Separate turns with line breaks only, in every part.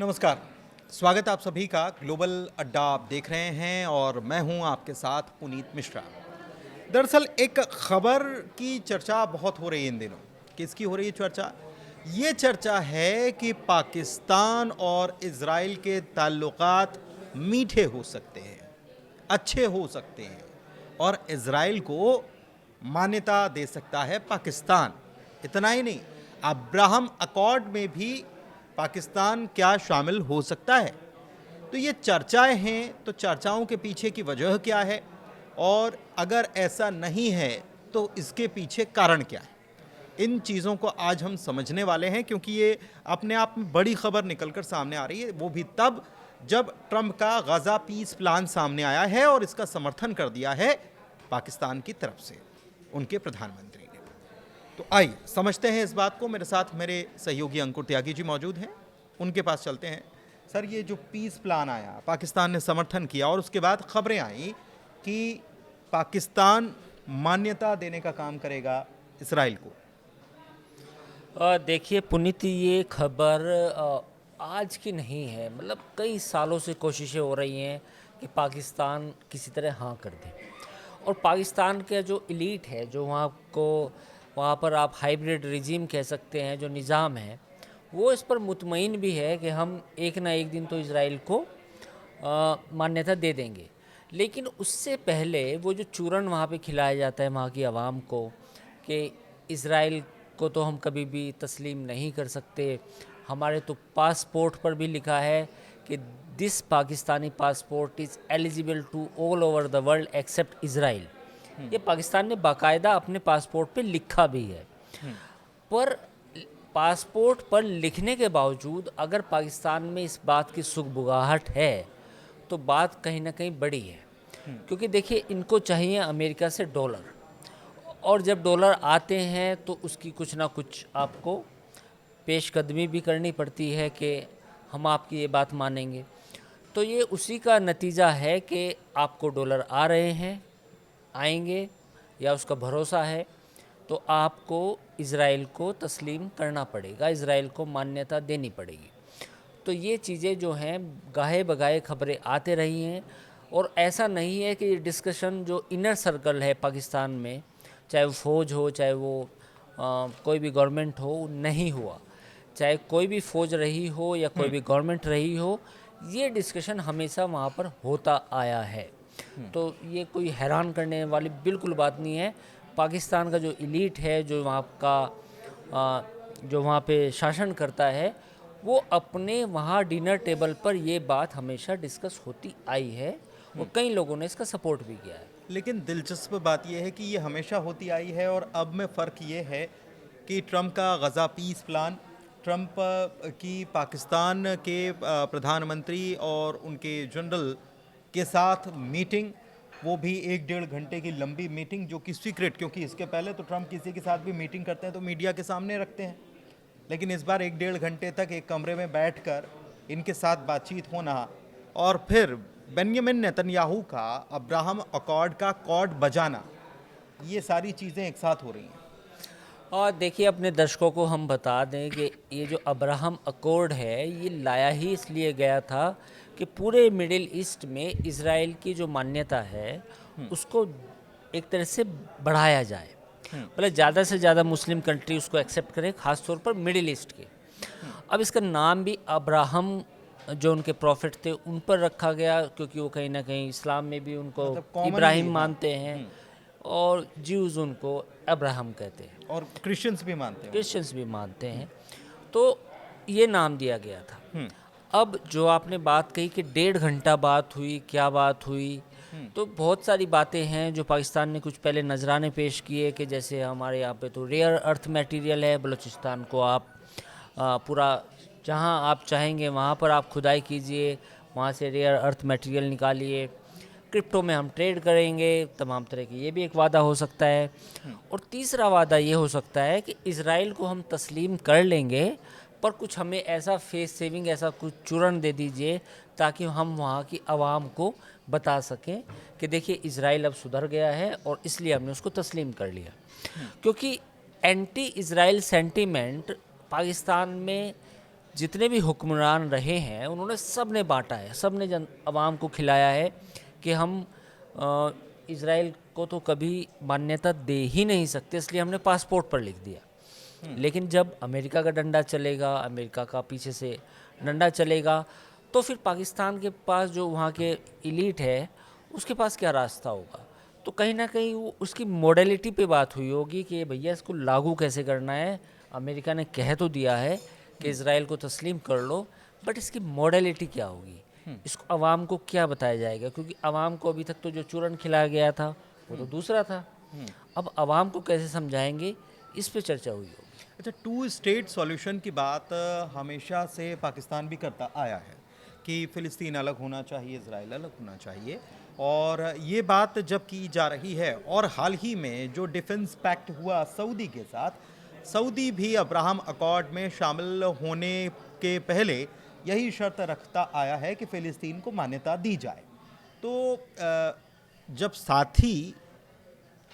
नमस्कार। स्वागत आप सभी का ग्लोबल अड्डा आप देख रहे हैं और मैं हूं आपके साथ पुनीत मिश्रा। दरअसल एक खबर की चर्चा बहुत हो रही है इन दिनों। किसकी हो रही है चर्चा? ये चर्चा है कि पाकिस्तान और इजराइल के ताल्लुकात मीठे हो सकते हैं, अच्छे हो सकते हैं और इजराइल को मान्यता दे सकता है पाकिस्तान। इतना ही नहीं, अब्राहम अकॉर्ड में भी पाकिस्तान क्या शामिल हो सकता है। तो ये चर्चाएं हैं, तो चर्चाओं के पीछे की वजह क्या है और अगर ऐसा नहीं है तो इसके पीछे कारण क्या है, इन चीज़ों को आज हम समझने वाले हैं। क्योंकि ये अपने आप में बड़ी खबर निकलकर सामने आ रही है, वो भी तब जब ट्रंप का गजा पीस प्लान सामने आया है और इसका समर्थन कर दिया है पाकिस्तान की तरफ से उनके प्रधानमंत्री ने। तो आइए समझते हैं इस बात को। मेरे साथ मेरे सहयोगी अंकुर त्यागी जी मौजूद हैं, उनके पास चलते हैं। सर, ये जो पीस प्लान आया, पाकिस्तान ने समर्थन किया और उसके बाद खबरें आई कि पाकिस्तान मान्यता देने का काम करेगा इसराइल को।
देखिए पुनीत, ये खबर आज की नहीं है। मतलब कई सालों से कोशिशें हो रही हैं कि पाकिस्तान किसी तरह हाँ कर दे। और पाकिस्तान का जो इलीट है, जो वहाँ पर आप हाइब्रिड रिजीम कह सकते हैं, जो निज़ाम है, वो इस पर मुतमईन भी है कि हम एक ना एक दिन तो इजराइल को मान्यता दे देंगे। लेकिन उससे पहले वो जो चूरन वहाँ पे खिलाया जाता है वहाँ की आवाम को कि इजराइल को तो हम कभी भी तस्लीम नहीं कर सकते। हमारे तो पासपोर्ट पर भी लिखा है कि this Pakistani passport is eligible to all over the world except Israel. ये पाकिस्तान ने बाकायदा अपने पासपोर्ट पे लिखा भी है। पर पासपोर्ट पर लिखने के बावजूद अगर पाकिस्तान में इस बात की सुगबुगाहट है तो बात कहीं ना कहीं बड़ी है। क्योंकि देखिए, इनको चाहिए अमेरिका से डॉलर, और जब डॉलर आते हैं तो उसकी कुछ ना कुछ आपको पेशकदमी भी करनी पड़ती है कि हम आपकी ये बात मानेंगे। तो ये उसी का नतीजा है कि आपको डॉलर आ रहे हैं, आएंगे, या उसका भरोसा है, तो आपको इजराइल को तस्लीम करना पड़ेगा, इजराइल को मान्यता देनी पड़ेगी। तो ये चीज़ें जो हैं गाहे बगाहे खबरें आते रही हैं। और ऐसा नहीं है कि ये डिस्कशन जो इनर सर्कल है पाकिस्तान में, चाहे वो फ़ौज हो, चाहे वो कोई भी गवर्नमेंट हो, नहीं हुआ। चाहे कोई भी फ़ौज रही हो या कोई भी गवर्नमेंट रही हो, ये डिस्कशन हमेशा वहाँ पर होता आया है। तो ये कोई हैरान करने वाली बिल्कुल बात नहीं है। पाकिस्तान का जो इलीट है, जो वहाँ पे शासन करता है, वो अपने वहाँ डिनर टेबल पर ये बात हमेशा डिस्कस होती आई है और कई लोगों ने इसका सपोर्ट भी किया है।
लेकिन दिलचस्प बात यह है कि ये हमेशा होती आई है और अब में फ़र्क ये है कि ट्रंप का गज़ा पीस प्लान, ट्रंप की पाकिस्तान के प्रधानमंत्री और उनके जनरल के साथ मीटिंग, वो भी 1-1.5 घंटे की लंबी मीटिंग जो कि सीक्रेट, क्योंकि इसके पहले तो ट्रंप किसी के साथ भी मीटिंग करते हैं तो मीडिया के सामने रखते हैं। लेकिन इस बार 1-1.5 घंटे तक एक कमरे में बैठकर इनके साथ बातचीत होना और फिर बेंजामिन नेतन्याहू का अब्राहम अकॉर्ड का कॉर्ड बजाना, ये सारी चीज़ें एक साथ हो रही हैं।
और देखिए, अपने दर्शकों को हम बता दें कि ये जो अब्राहम अकॉर्ड है, ये लाया ही इसलिए गया था कि पूरे मिडिल ईस्ट में इजराइल की जो मान्यता है उसको एक तरह से बढ़ाया जाए। मतलब ज़्यादा से ज़्यादा मुस्लिम कंट्री उसको एक्सेप्ट करें, ख़ास तौर पर मिडिल ईस्ट के। अब इसका नाम भी अब्राहम, जो उनके प्रॉफिट थे, उन पर रखा गया, क्योंकि वो कहीं ना कहीं इस्लाम में भी उनको
मतलब commonly,
इब्राहिम
हाँ।
मानते हैं और ज्यूज़ उनको अब्राहम कहते हैं,
और क्रिश्चियंस भी मानते हैं।
क्रिश्चियंस भी मानते हैं। तो ये नाम दिया गया था। अब जो आपने बात कही कि 1.5 घंटा बात हुई, क्या बात हुई, तो बहुत सारी बातें हैं जो पाकिस्तान ने कुछ पहले नजराने पेश किए कि जैसे हमारे यहाँ पे तो रेयर अर्थ मटेरियल है, बलूचिस्तान को आप पूरा जहाँ आप चाहेंगे वहाँ पर आप खुदाई कीजिए, वहाँ से रेयर अर्थ मटेरियल निकालिए, क्रिप्टो में हम ट्रेड करेंगे, तमाम तरह की ये भी एक वादा हो सकता है। और तीसरा वादा ये हो सकता है कि इजराइल को हम तस्लीम कर लेंगे, पर कुछ हमें ऐसा फेस सेविंग, ऐसा कुछ चूरन दे दीजिए ताकि हम वहाँ की आवाम को बता सकें कि देखिए इजराइल अब सुधर गया है और इसलिए हमने उसको तस्लीम कर लिया। क्योंकि एंटी इजराइल सेंटीमेंट पाकिस्तान में जितने भी हुक्मरान रहे हैं उन्होंने सब ने बांटा है, सब ने आवाम को खिलाया है कि हम इज़राइल को तो कभी मान्यता दे ही नहीं सकते, इसलिए हमने पासपोर्ट पर लिख दिया। लेकिन जब अमेरिका का डंडा चलेगा, अमेरिका का पीछे से डंडा चलेगा, तो फिर पाकिस्तान के पास जो वहाँ के इलीट है उसके पास क्या रास्ता होगा। तो कहीं ना कहीं वो उसकी मॉडलिटी पे बात हुई होगी कि भैया इसको लागू कैसे करना है। अमेरिका ने कह तो दिया है कि इज़राइल को तस्लीम कर लो, बट इसकी मॉडलिटी क्या होगी, इसको आवाम को क्या बताया जाएगा, क्योंकि आवाम को अभी तक तो जो चूरन खिलाया गया था वो तो दूसरा था। अब आवाम को कैसे समझाएंगे, इस पे चर्चा हुई होगी।
अच्छा, टू स्टेट सॉल्यूशन की बात हमेशा से पाकिस्तान भी करता आया है कि फ़िलिस्तीन अलग होना चाहिए, इज़राइल अलग होना चाहिए, और ये बात जब की जा रही है, और हाल ही में जो डिफेंस पैक्ट हुआ सऊदी के साथ, सऊदी भी अब्राहम अकॉर्ड में शामिल होने के पहले यही शर्त रखता आया है कि फ़िलिस्तीन को मान्यता दी जाए। तो जब साथी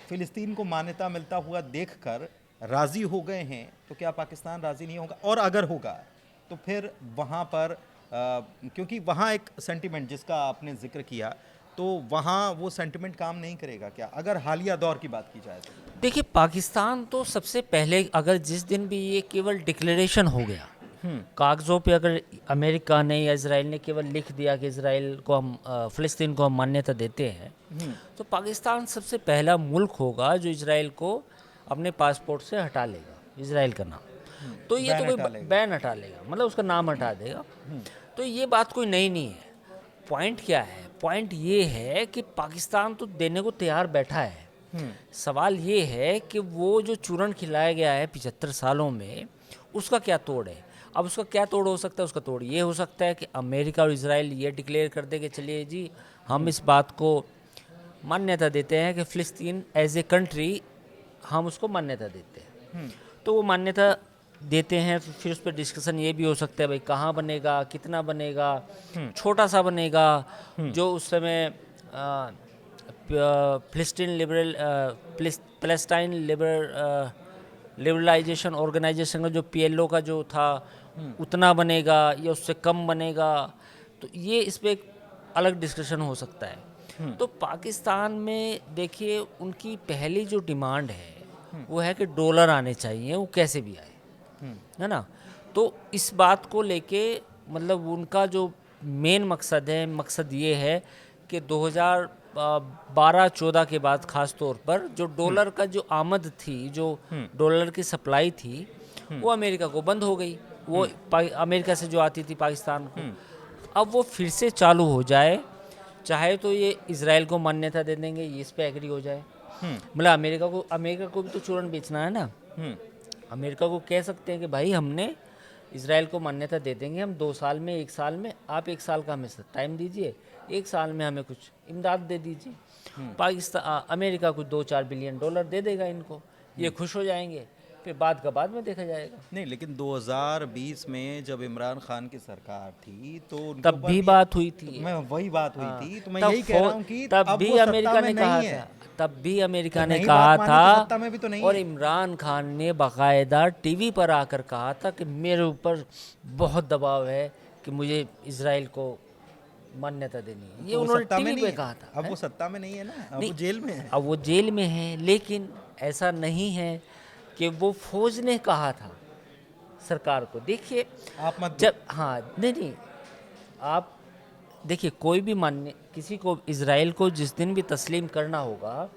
फ़िलिस्तीन को मान्यता मिलता हुआ देखकर राज़ी हो गए हैं, तो क्या पाकिस्तान राज़ी नहीं होगा? और अगर होगा तो फिर वहाँ पर क्योंकि वहाँ एक सेंटिमेंट जिसका आपने जिक्र किया, तो वहाँ वो सेंटिमेंट काम नहीं करेगा क्या, अगर हालिया दौर की बात की जाए तो?
देखिए, पाकिस्तान तो सबसे पहले, अगर जिस दिन भी ये केवल डिक्लेरेशन हो गया कागज़ों पे, अगर अमेरिका ने या इज़राइल ने केवल लिख दिया कि इज़राइल को हम फ़िलिस्तीन को हम मान्यता देते हैं, तो पाकिस्तान सबसे पहला मुल्क होगा जो इज़राइल को अपने पासपोर्ट से हटा लेगा, इज़राइल का नाम। तो ये तो कोई बैन हटा लेगा, मतलब उसका नाम हटा देगा। तो ये बात कोई नई नहीं है। पॉइंट क्या है? पॉइंट ये है कि पाकिस्तान तो देने को तैयार बैठा है। सवाल ये है कि वो जो चूरन खिलाया गया है 75 सालों में, उसका क्या तोड़ है। अब उसका क्या तोड़ हो सकता है? उसका तोड़ ये हो सकता है कि अमेरिका और इज़राइल ये डिक्लेयर कर दे कि चलिए जी, हम इस बात को मान्यता देते हैं कि फ़िलिस्तीन एज ए कंट्री हम उसको मान्यता देते हैं। तो वो मान्यता देते हैं, फिर उस पर डिस्कशन ये भी हो सकता है भाई कहाँ बनेगा, कितना बनेगा, छोटा सा बनेगा। जो उस समय पैलेस्टाइन लिबरलाइजेशन ऑर्गेनाइजेशन का जो PLO का जो था, उतना बनेगा या उससे कम बनेगा। तो ये इस पर एक अलग डिस्कशन हो सकता है। तो पाकिस्तान में देखिए, उनकी पहली जो डिमांड है वो है कि डॉलर आने चाहिए, वो कैसे भी आए, है ना। तो इस बात को लेके, मतलब उनका जो मेन मकसद ये है कि 2012-14 के बाद ख़ास तौर पर जो डॉलर का जो आमद थी, जो डॉलर की सप्लाई थी, वो अमेरिका को बंद हो गई। वो अमेरिका से जो आती थी पाकिस्तान को, अब वो फिर से चालू हो जाए। चाहे तो ये इज़राइल को मान्यता दे देंगे, ये इस पे एग्री हो जाए। मतलब अमेरिका को भी तो चूरन बेचना है ना। अमेरिका को कह सकते हैं कि भाई हमने इज़राइल को मान्यता दे देंगे, हम 2 साल में, 1 साल में, आप 1 साल का हमें टाइम दीजिए, 1 साल में हमें कुछ इमदाद दे दीजिए। अमेरिका कुछ 2-4 बिलियन डॉलर दे देगा इनको, ये खुश हो जाएंगे, फिर बाद का बाद में देखा जाएगा।
नहीं, लेकिन 2020 में जब इमरान खान की सरकार थी तो
तब भी बात हुई थी।
मैं वही बात हुई थी, तो मैं
तब
यही कह रहा हूँ कि
तब
अब
भी
वो सत्ता
अमेरिका
में
ने
नहीं
कहा
है।
था, तब भी अमेरिका
तो
ने
नहीं
कहा
बात मानी तो सत्ता में भी तो
था,
नहीं
और
है।
इमरान खान ने बाकायदा टीवी पर आकर कहा था कि मेरे ऊपर बहुत दबाव है कि मुझे इजराइल को मान्यता देनी है। ये
तो वो
उन्होंने
सत्ता में
टीवी
नहीं
पे
है।
कहा था।
अब वो सत्ता में नहीं है ना, अब वो
नहीं,
जेल में है।
अब वो जेल में है, लेकिन ऐसा नहीं है कि वो फौज ने कहा था सरकार को। देखिए,
आप मत
जब नहीं, आप देखिए, कोई भी किसी को इज़राइल को जिस दिन भी तस्लीम करना होगा,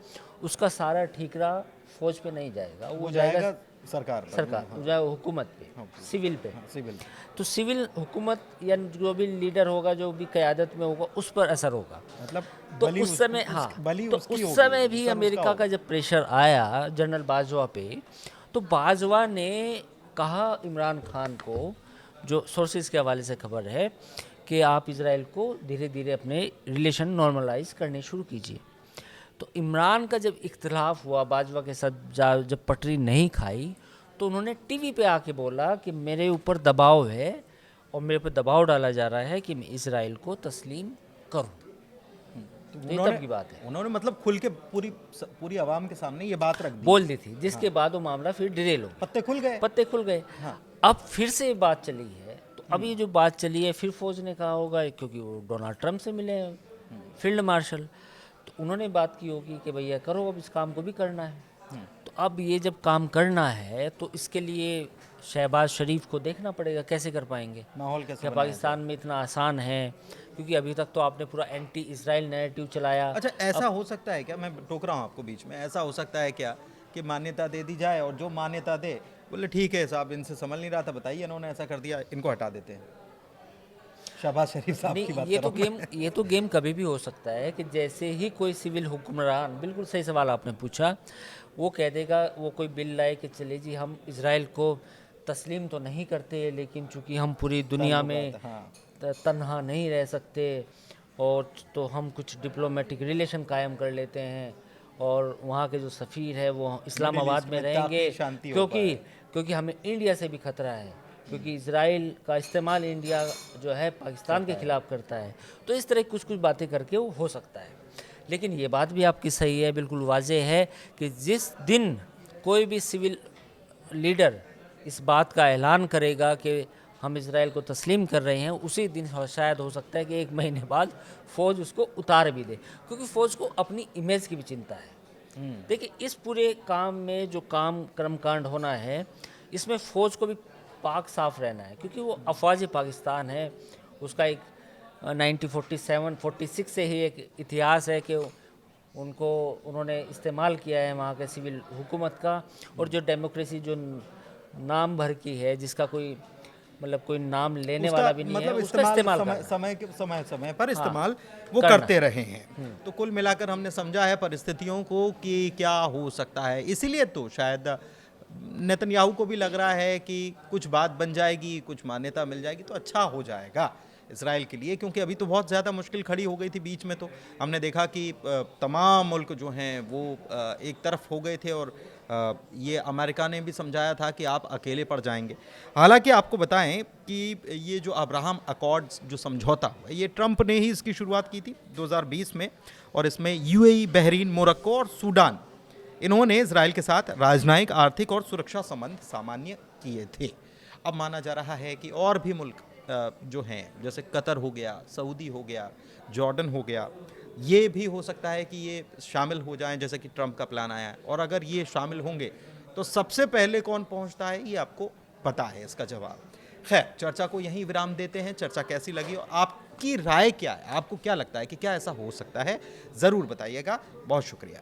उसका सारा ठीकरा फौज पे नहीं जाएगा, वो जाएगा
सरकार
वो जाएगा हुकूमत पे, सिविल पे।
सिविल।
तो सिविल हुकूमत या जो भी लीडर होगा, जो भी क़यादत में होगा, उस पर असर होगा।
मतलब
तो
बली
उस समय तो
उसकी
उस
होगी,
समय भी
असर
अमेरिका
उसका
का जब प्रेशर आया जनरल बाजवा पे, तो बाजवा ने कहा इमरान खान को, जो सोर्सेज के हवाले से खबर है, कि आप इज़राइल को धीरे धीरे अपने रिलेशन नॉर्मलाइज करने शुरू कीजिए। तो इमरान का जब इख्तिलाफ हुआ बाजवा के साथ, जब पटरी नहीं खाई, तो उन्होंने टीवी पे आके बोला कि मेरे ऊपर दबाव है और मेरे ऊपर दबाव डाला जा रहा है कि मैं इज़राइल को तस्लीम करूं। तो ये तब की बात है।
उन्होंने मतलब खुल के पूरी आवाम के सामने ये बात रख दी,
बोल दी थी, जिसके बाद वो मामला फिर डिरेल हो,
पत्ते खुल गए।
पत्ते खुल गए। अब फिर से ये बात चली है, तो तो अभी जो बात चली है, फिर फौज ने कहा होगा, क्योंकि वो डोनाल्ड ट्रंप से मिले हैं फील्ड मार्शल, तो उन्होंने बात की होगी कि भैया करो, अब इस काम को भी करना है। तो अब ये जब काम करना है तो इसके लिए शहबाज शरीफ को देखना पड़ेगा कैसे कर पाएंगे।
माहौल कैसे
क्या
बनाया
पाकिस्तान में इतना आसान है? क्योंकि अभी तक तो आपने पूरा एंटी इजराइल नैरेटिव चलाया।
अच्छा, ऐसा हो सकता है क्या, मैं टोक रहा हूँ आपको बीच में, ऐसा हो सकता है क्या कि मान्यता दे दी जाए और जो मान्यता दे बोले ठीक है साहब, इनसे संभल नहीं रहा था, बताइए इन्होंने ऐसा कर दिया, इनको हटा देते हैं। शहबाज शरीफ साहब की
नहीं,
बात
ये
कर
तो
रहा हूँ
गेम ये तो गेम कभी भी हो सकता है कि जैसे ही कोई सिविल हुक्मरान, बिल्कुल सही सवाल आपने पूछा, वो कह देगा, वो कोई बिल लाए कि चले जी हम इसराइल को तस्लीम तो नहीं करते, लेकिन चूंकि हम पूरी दुनिया में
ताल्लुकात, हाँ।
तन्हा नहीं रह सकते, और तो हम कुछ डिप्लोमेटिक रिलेशन कायम कर लेते हैं, और वहाँ के जो सफ़ीर है वो इस्लामाबाद में
मिडिल ईस्ट में
रहेंगे,
ताकि शांति हो
क्योंकि
पाए।
क्योंकि हमें इंडिया से भी खतरा है, क्योंकि इसराइल का इस्तेमाल इंडिया जो है पाकिस्तान के खिलाफ करता है। तो इस तरह कुछ कुछ बातें करके वो हो सकता है। लेकिन ये बात भी आपकी सही है, बिल्कुल वाज़ेह है कि जिस दिन कोई भी सिविल लीडर इस बात का ऐलान करेगा कि हम इसराइल को तस्लीम कर रहे हैं, उसी दिन शायद हो सकता है कि 1 महीने बाद फ़ौज उसको उतार भी दे, क्योंकि फ़ौज को अपनी इमेज की भी चिंता है। देखिए, इस पूरे काम में जो काम कर्मकांड होना है, इसमें फ़ौज को भी पाक साफ रहना है, क्योंकि वो अफवाज पाकिस्तान है। उसका एक 1947-46 से ही एक इतिहास है कि उन्होंने इस्तेमाल किया है वहाँ के सिविल हुकूमत का, और जो डेमोक्रेसी जो नाम भर की है, जिसका कोई मतलब कोई नाम लेने
उसका
वाला भी नहीं है,
मतलब
उसका इस्तेमाल
समय
करना।
समय के समय पर इस्तेमाल वो
करना।
करते रहे हैं। तो कुल मिलाकर हमने समझा है परिस्थितियों को कि क्या हो सकता है, इसीलिए तो शायद नेतन्याहू को भी लग रहा है कि कुछ बात बन जाएगी, कुछ मान्यता मिल जाएगी तो अच्छा हो जाएगा इसराइल के लिए, क्योंकि अभी तो बहुत ज़्यादा मुश्किल खड़ी हो गई थी। बीच में तो हमने देखा कि तमाम मुल्क जो हैं वो एक तरफ हो गए थे, और ये अमेरिका ने भी समझाया था कि आप अकेले पड़ जाएंगे। हालांकि आपको बताएं कि ये जो अब्राहम अकॉर्ड्स जो समझौता हुआ, ये ट्रंप ने ही इसकी शुरुआत की थी 2020 में, और इसमें यूएई, बहरीन, मोरक्को और सूडान, इन्होंने इसराइल के साथ राजनयिक, आर्थिक और सुरक्षा संबंध सामान्य किए थे। अब माना जा रहा है कि और भी मुल्क जो हैं, जैसे कतर हो गया, सऊदी हो गया, जॉर्डन हो गया, ये भी हो सकता है कि ये शामिल हो जाएं, जैसे कि ट्रंप का प्लान आया है। और अगर ये शामिल होंगे तो सबसे पहले कौन पहुंचता है, ये आपको पता है इसका जवाब। खैर, चर्चा को यहीं विराम देते हैं। चर्चा कैसी लगी और आपकी राय क्या है, आपको क्या लगता है कि क्या ऐसा हो सकता है, ज़रूर बताइएगा। बहुत शुक्रिया।